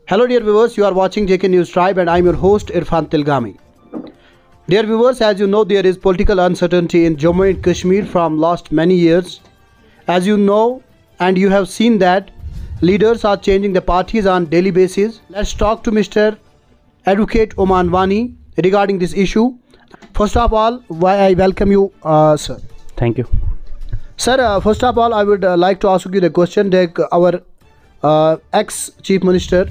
Hello dear viewers, you are watching JK News Tribe and I am your host Irfan Tilgami. Dear viewers, as you know, there is political uncertainty in Jammu and Kashmir from last many years. As you know and you have seen that leaders are changing the parties on daily basis. Let's talk to Mr. Advocate Umman Wani regarding this issue. First of all, I welcome you, sir. Thank you. Sir, first of all, I would like to ask you the question that our ex-Chief Minister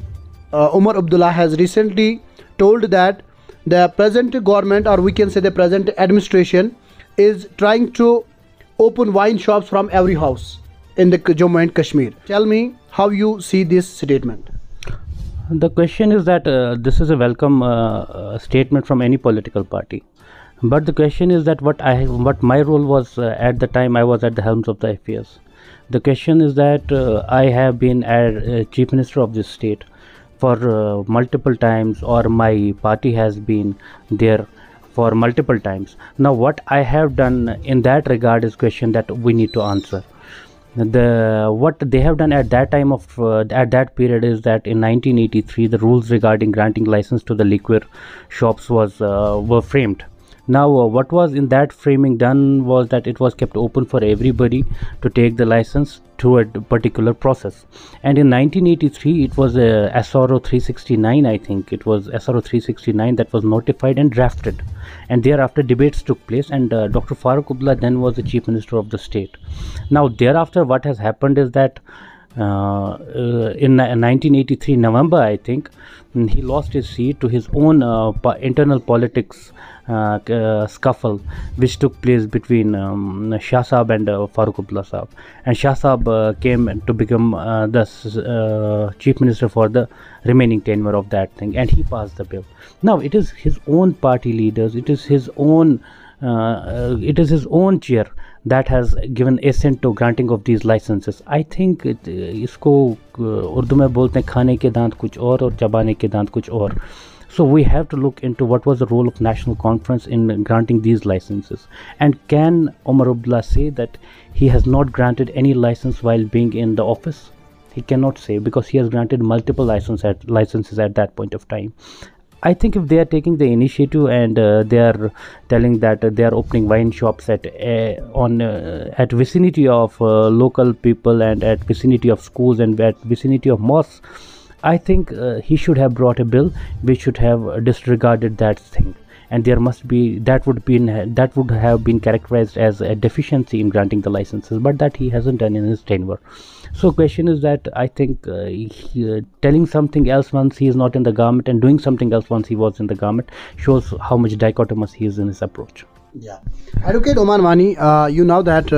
Umar Abdullah has recently told that the present government, or we can say the present administration, is trying to open wine shops from every house in the Jammu and Kashmir. Tell me how you see this statement. The question is that this is a welcome statement from any political party. But the question is that what my role was at the time I was at the helms of the affairs. The question is that I have been a Chief Minister of this state for multiple times, or my party has been there for multiple times. Now what I have done in that regard is question that we need to answer. What they have done at that time of at that period is that in 1983 the rules regarding granting license to the liquor shops were framed. Now what was in that framing done was that it was kept open for everybody to take the license through a particular process, and in 1983 it was a SRO 369, I think it was SRO 369 that was notified and drafted, and thereafter debates took place, and Dr. Farooq Abdullah then was the Chief Minister of the state. Now thereafter what has happened is that in 1983 November, I think, he lost his seat to his own internal politics scuffle which took place between Shah Saab and Farooq Abdullah Saab, and Shah Saab came to become the Chief Minister for the remaining tenure of that thing, and he passed the bill. Now it is his own party leaders, it is his own chair that has given assent to granting of these licenses. I think इसको उर्दू में बोलते हैं खाने के दांत कुछ और चबाने के दांत कुछ और. So we have to look into what was the role of National Conference in granting these licenses, and can Umar Abdullah say that he has not granted any license while being in the office? He cannot say, because he has granted multiple licenses at that point of time. I think if they are taking the initiative and they are telling that they are opening wine shops at vicinity of local people, and at vicinity of schools, and at vicinity of mosques, I think he should have brought a bill which should have disregarded that thing, and there must be that would have been characterized as a deficiency in granting the licenses, but that he hasn't done in his tenure. So question is that I think telling something else once he is not in the government and doing something else once he was in the government shows how much dichotomous he is in his approach. Yeah. Advocate Umman Wani, you know that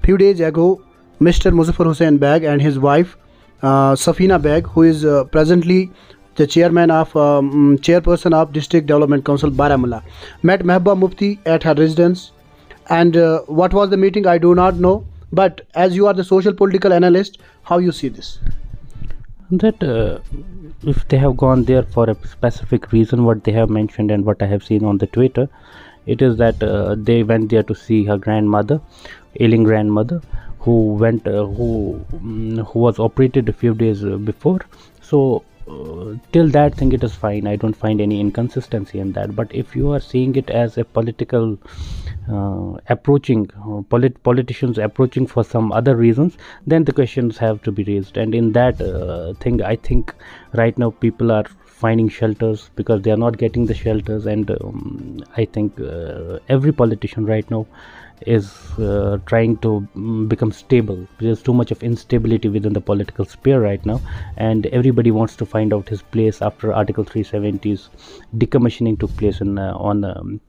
few days ago Mr. Muzaffar Hussain Beg and his wife Safina Beg, who is presently the chairperson of District Development Council Baramulla, met Mehbooba Mufti at her residence, and what was the meeting I do not know, but as you are the social political analyst, how you see this? That if they have gone there for a specific reason, what they have mentioned and what I have seen on the Twitter, it is that they went there to see her grandmother, ailing grandmother, who was operated a few days before. So till that thing it is fine, I don't find any inconsistency in that. But if you are seeing it as a political politicians approaching for some other reasons, then the questions have to be raised. And in that thing, I think right now people are finding shelters because they are not getting the shelters, and I think every politician right now is trying to become stable. There's too much of instability within the political sphere right now, and everybody wants to find out his place after Article 370's decommissioning took place on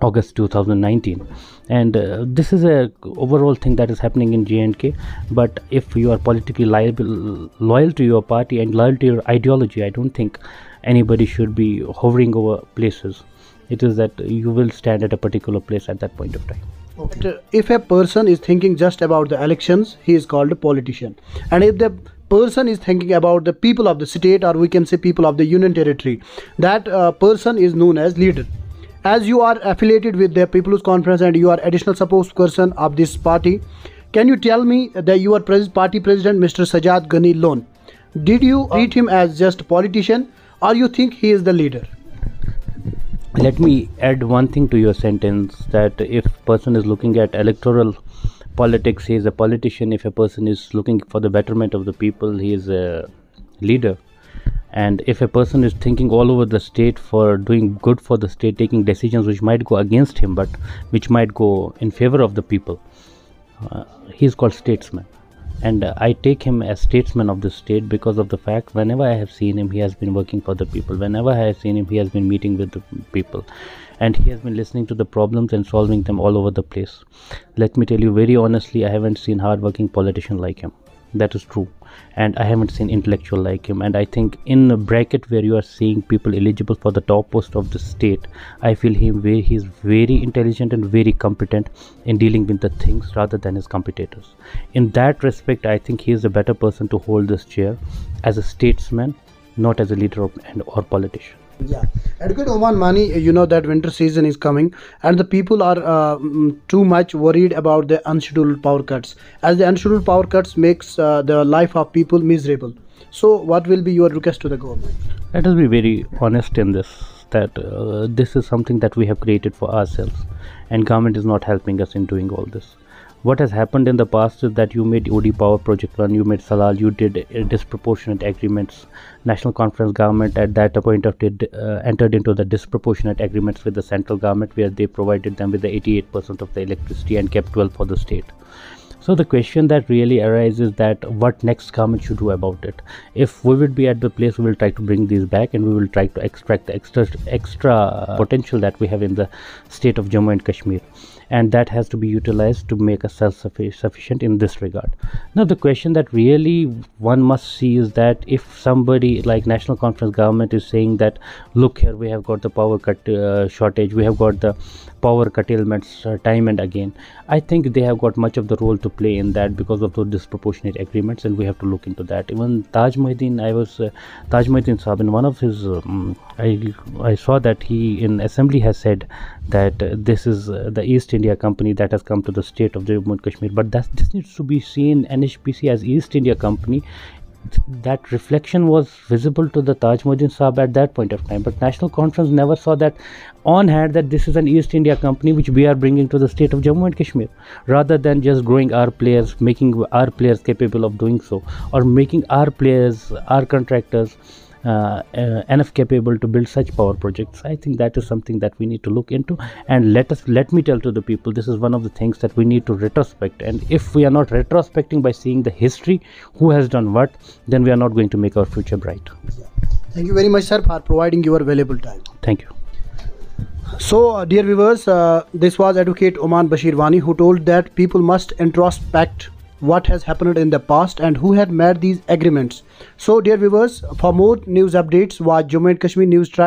August 2019. And this is a overall thing that is happening in J&K. But if you are politically loyal to your party and loyal to your ideology, I don't think anybody should be hovering over places. It is that you will stand at a particular place at that point of time. Okay. If a person is thinking just about the elections, he is called a politician, and if the person is thinking about the people of the state, or we can say people of the union territory, that person is known as leader. As you are affiliated with the People's Conference and you are additional spokesperson of this party, can you tell me that your party president Mr. Sajjad Ghani Lone Did you treat him as just a politician, or you think he is the leader? Let me add one thing to your sentence, that if person is looking at electoral politics, he is a politician. If a person is looking for the betterment of the people, he is a leader. And if a person is thinking all over the state for doing good for the state, taking decisions which might go against him but which might go in favor of the people, he is called statesman. And I take him as statesman of the state because of the fact, whenever I have seen him, he has been working for the people. Whenever I have seen him, he has been meeting with the people, and he has been listening to the problems and solving them all over the place. Let me tell you very honestly, I haven't seen hard-working politician like him. That is true. And I haven't seen intellectual like him. And I think in a bracket where you are seeing people eligible for the top post of the state, I feel he is very intelligent and very competent in dealing with the things rather than his competitors. In that respect, I think he is a better person to hold this chair as a statesman, not as a leader or politician. Yeah, Advocate Umman Mani, you know that winter season is coming and the people are too much worried about the unscheduled power cuts, as the unscheduled power cuts makes the life of people miserable. So what will be your request to the government? Let us be very honest in this, that this is something that we have created for ourselves, and government is not helping us in doing all this. What has happened in the past is that you made OD Power Project 1, you made Salal, you did disproportionate agreements. National Conference government at that point of it entered into the disproportionate agreements with the central government, where they provided them with the 88% of the electricity and kept 12 for the state. So the question that really arises, that what next government should do about it. If we would be at the place, we will try to bring these back, and we will try to extract the extra potential that we have in the state of Jammu and Kashmir, and that has to be utilized to make us self-sufficient in this regard. Now the question that really one must see is that if somebody like National Conference government is saying that, look here, we have got the power cut shortage, we have got the power curtailments time and again, I think they have got much of the role to play in that because of those disproportionate agreements, and we have to look into that. Even Taj Muhyiddin Saab, in one of his I saw that he in assembly has said that this is the East India Company that has come to the state of Jammu and Kashmir, but this needs to be seen NHPC as East India Company. That reflection was visible to the Taj Muhyiddin Saab at that point of time, but National Conference never saw that on hand, that this is an East India Company which we are bringing to the state of Jammu and Kashmir, rather than just growing our players, making our players capable of doing so, or making our players, our contractors enough capable to build such power projects. I think that is something that we need to look into, and let me tell to the people, this is one of the things that we need to retrospect, and if we are not retrospecting by seeing the history, who has done what, then we are not going to make our future bright. Thank you very much, sir, for providing your valuable time. Thank you. So dear viewers, this was Advocate Umman Bashir Wani, who told that people must introspect what has happened in the past and who had made these agreements. So dear viewers, for more news updates, watch Jammu and Kashmir News Tribe.